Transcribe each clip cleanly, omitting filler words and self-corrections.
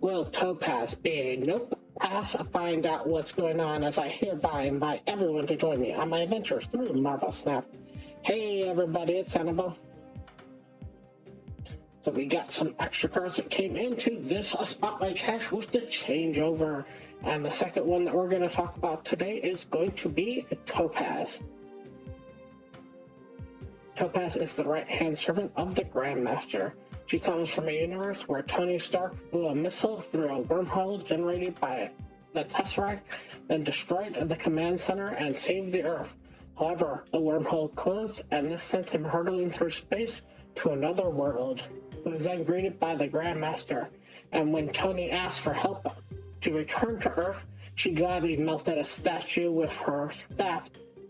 Will Topaz be? Nope. Pass. Find out what's going on as I hereby invite everyone to join me on my adventures through Marvel Snap. Hey everybody, it's Annabelle. So we got some extra cards that came into this Spotlight Cache with the changeover. And the second one that we're going to talk about today is going to be Topaz. Topaz is the right-hand servant of the Grandmaster. She comes from a universe where Tony Stark flew a missile through a wormhole generated by the Tesseract, then destroyed the command center and saved the Earth. However, the wormhole closed, and this sent him hurtling through space to another world. He was then greeted by the Grandmaster, and when Tony asked for help to return to Earth, she gladly melted a statue with her staff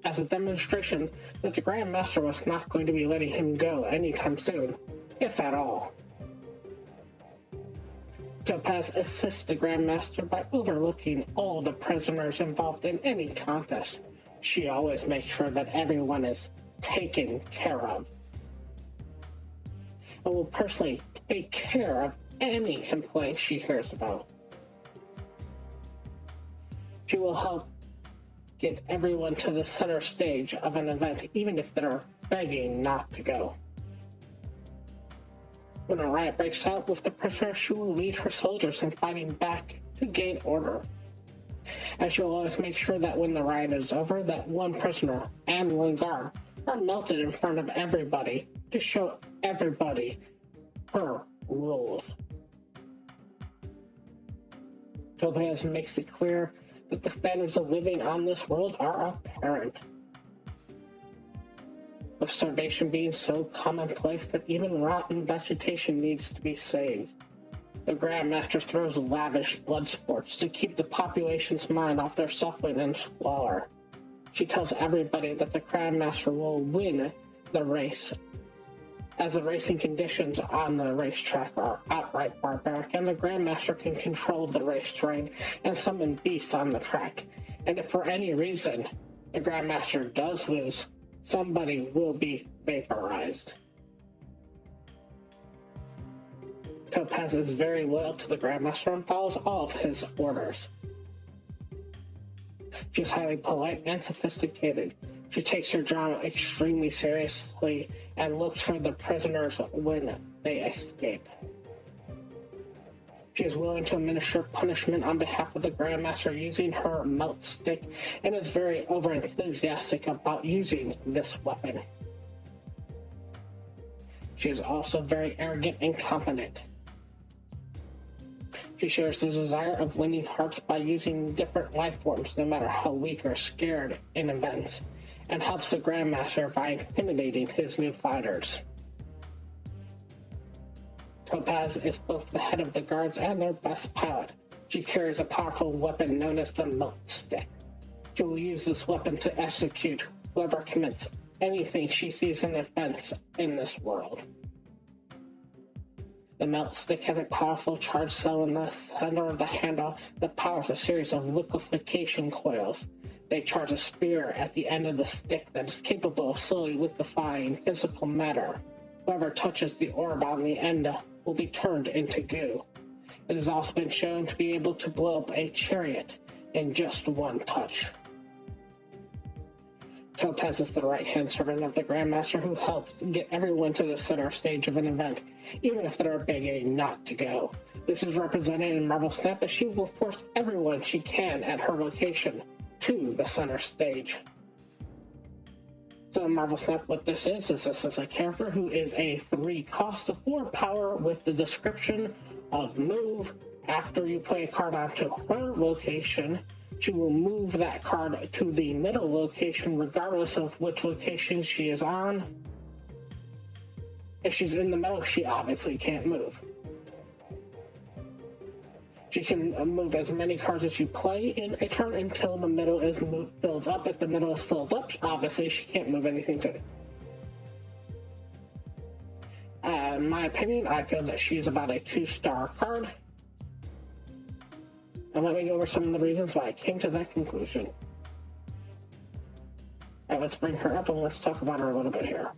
as a demonstration that the Grandmaster was not going to be letting him go anytime soon, if at all. Topaz assists the Grandmaster by overlooking all the prisoners involved in any contest. She always makes sure that everyone is taken care of, and will personally take care of any complaints she hears about. She will help get everyone to the center stage of an event, even if they're begging not to go. When a riot breaks out with the prisoners, she will lead her soldiers in fighting back to gain order. And she will always make sure that when the riot is over, that one prisoner and one guard are melted in front of everybody to show everybody her rules. Topaz makes it clear that the standards of living on this world are apparent, with starvation being so commonplace that even rotten vegetation needs to be saved. The Grandmaster throws lavish blood sports to keep the population's mind off their suffering and squalor. She tells everybody that the Grandmaster will win the race, as the racing conditions on the racetrack are outright barbaric, and the Grandmaster can control the race terrain and summon beasts on the track. And if for any reason the Grandmaster does lose, somebody will be vaporized. Topaz is very loyal to the Grandmaster and follows all of his orders. She is highly polite and sophisticated. She takes her job extremely seriously and looks for the prisoners when they escape. She is willing to administer punishment on behalf of the Grandmaster using her melt stick and is very overenthusiastic about using this weapon. She is also very arrogant and confident. She shares the desire of winning hearts by using different life forms, no matter how weak or scared in events, and helps the Grandmaster by intimidating his new fighters. Topaz is both the head of the guards and their best pilot. She carries a powerful weapon known as the Melt Stick. She will use this weapon to execute whoever commits anything she sees in events in this world. The Melt Stick has a powerful charged cell in the center of the handle that powers a series of liquefaction coils. They charge a spear at the end of the stick that is capable of slowly liquefying physical matter. Whoever touches the orb on the end will be turned into goo. It has also been shown to be able to blow up a chariot in just one touch. Topaz is the right-hand servant of the Grandmaster who helps get everyone to the center stage of an event, even if they're begging not to go. This is represented in Marvel Snap as she will force everyone she can at her location to the center stage. So in Marvel Snap, what this is this is a character who is a 3 cost of 4 power with the description of move. After you play a card onto her location, she will move that card to the middle location regardless of which location she is on. If she's in the middle, she obviously can't move. She can move as many cards as you play in a turn until the middle is filled up. If the middle is filled up, obviously she can't move anything to it. In my opinion, I feel that she's about a 2-star card. And let me go over some of the reasons why I came to that conclusion. Alright, let's bring her up and let's talk about her a little bit here.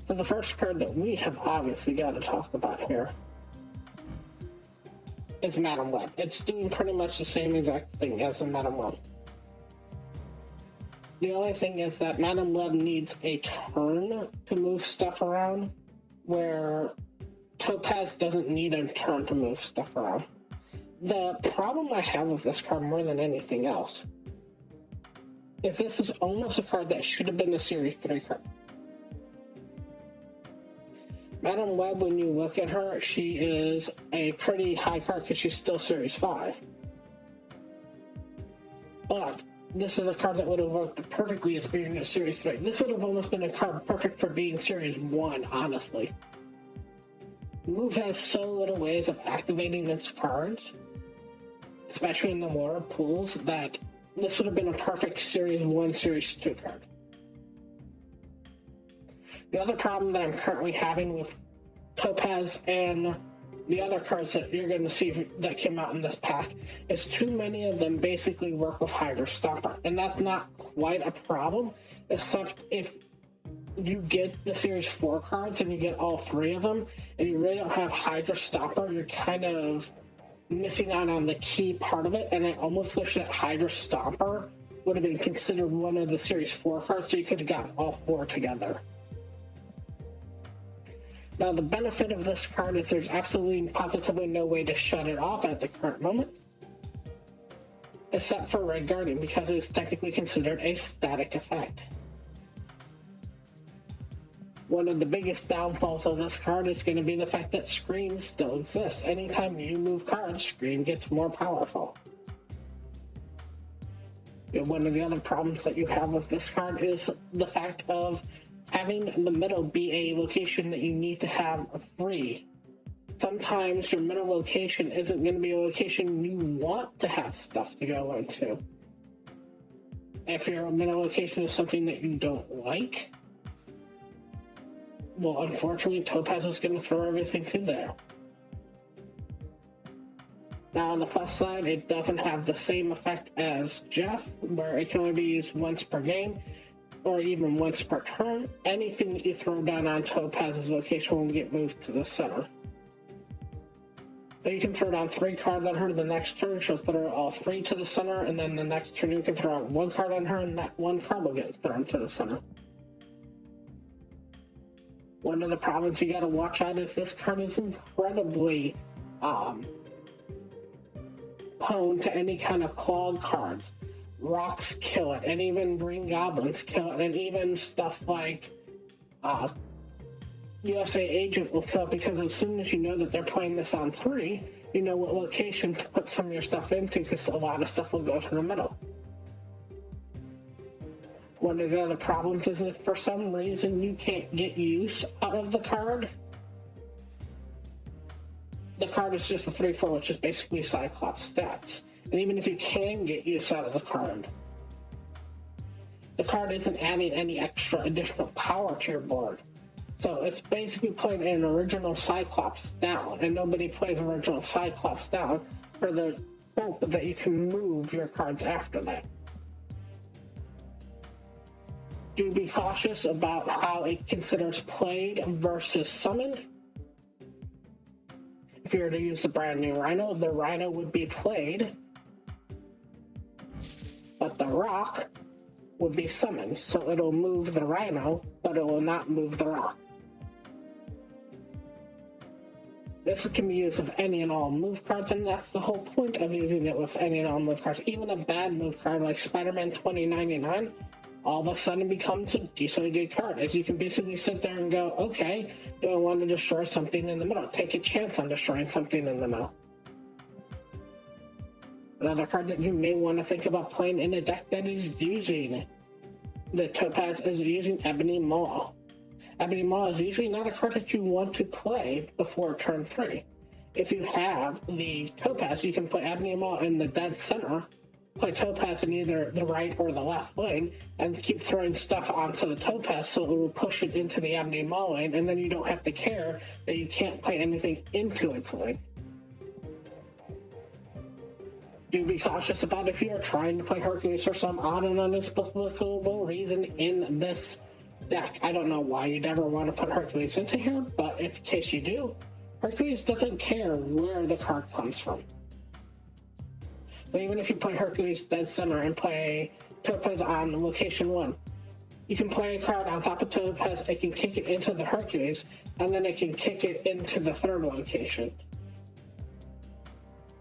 So the first card that we have obviously got to talk about here is Madam Web. It's doing pretty much the same exact thing as a Madam Web. The only thing is that Madam Web needs a turn to move stuff around, where Topaz doesn't need a turn to move stuff around. The problem I have with this card more than anything else is this is almost a card that should have been a Series 3 card. Madam Web, when you look at her, she is a pretty high card because she's still Series 5. But this is a card that would have worked perfectly as being a Series 3. This would have almost been a card perfect for being Series 1, honestly. Move has so little ways of activating its cards, especially in the lower pools, that this would have been a perfect Series 1, Series 2 card. The other problem that I'm currently having with Topaz and the other cards that you're going to see that came out in this pack is too many of them basically work with Hydra Stomper. And that's not quite a problem, except if you get the Series 4 cards and you get all 3 of them, and you really don't have Hydra Stomper, you're kind of missing out on the key part of it. And I almost wish that Hydra Stomper would have been considered one of the Series 4 cards so you could have gotten all 4 together. Now, the benefit of this card is there's absolutely positively no way to shut it off at the current moment, except for Red Guardian, because it is technically considered a static effect. One of the biggest downfalls of this card is going to be the fact that Scream still exists. Anytime you move cards, Scream gets more powerful. One of the other problems that you have with this card is the fact of having the middle be a location that you need to have free. Sometimes your middle location isn't going to be a location you want to have stuff to go into. If your middle location is something that you don't like, well, unfortunately, Topaz is going to throw everything to there. Now, on the plus side, it doesn't have the same effect as Jeff, where it can only be used once per game, or even once per turn. Anything that you throw down on Topaz's location will get moved to the center. So you can throw down 3 cards on her the next turn, she'll throw all 3 to the center, and then the next turn you can throw out 1 card on her, and that 1 card will get thrown to the center. One of the problems you gotta watch out is this card is incredibly prone to any kind of clawed cards. Rocks kill it, and even Green Goblins kill it, and even stuff like USA Agent will kill it, because as soon as you know that they're playing this on 3, you know what location to put some of your stuff into, because a lot of stuff will go to the middle. One of the other problems is if for some reason you can't get use out of the card is just a 3/4, which is basically Cyclops stats. And even if you can get use out of the card isn't adding any extra additional power to your board. So it's basically putting an original Cyclops down, and nobody plays original Cyclops down for the hope that you can move your cards after that. Do be cautious about how it considers played versus summoned. If you were to use the brand new Rhino, the Rhino would be played, but the Rock would be summoned, so it'll move the Rhino, but it will not move the Rock. This can be used with any and all move cards, and that's the whole point of using it with any and all move cards. Even a bad move card like Spider-Man 2099 all of a sudden becomes a decently good card, as you can basically sit there and go, okay, do I want to destroy something in the middle? Take a chance on destroying something in the middle. Another card that you may want to think about playing in a deck that is using the Topaz is using Ebony Maw. Ebony Maw is usually not a card that you want to play before turn 3. If you have the Topaz, you can play Ebony Maw in the dead center, play Topaz in either the right or the left lane, and keep throwing stuff onto the Topaz so it will push it into the Ebony Maw lane, and then you don't have to care that you can't play anything into its lane. Do be cautious about if you are trying to play Hercules for some odd and inexplicable reason in this deck. I don't know why you'd ever want to put Hercules into here, but in case you do, Hercules doesn't care where the card comes from. But even if you play Hercules dead center and play Topaz on location 1, you can play a card on top of Topaz, it can kick it into the Hercules, and then it can kick it into the third location.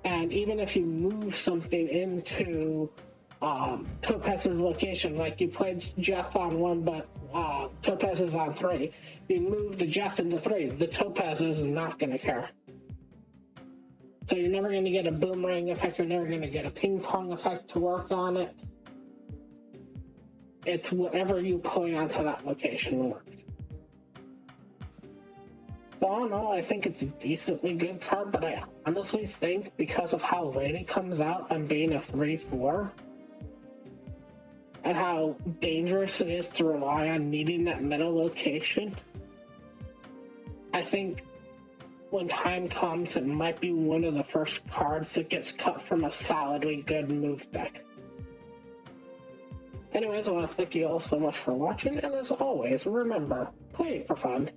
And even if you move something into Topaz's location, like you played Jeff on 1, but Topaz is on 3, you move the Jeff into 3, the Topaz is not going to care. So you're never going to get a boomerang effect, you're never going to get a ping pong effect to work on it. It's whatever you play onto that location will work. So all in all, I think it's a decently good card, but I honestly think because of how late it comes out and being a 3/4, and how dangerous it is to rely on needing that middle location, I think when time comes, it might be one of the first cards that gets cut from a solidly good move deck. Anyways, I want to thank you all so much for watching, and as always, remember, play it for fun.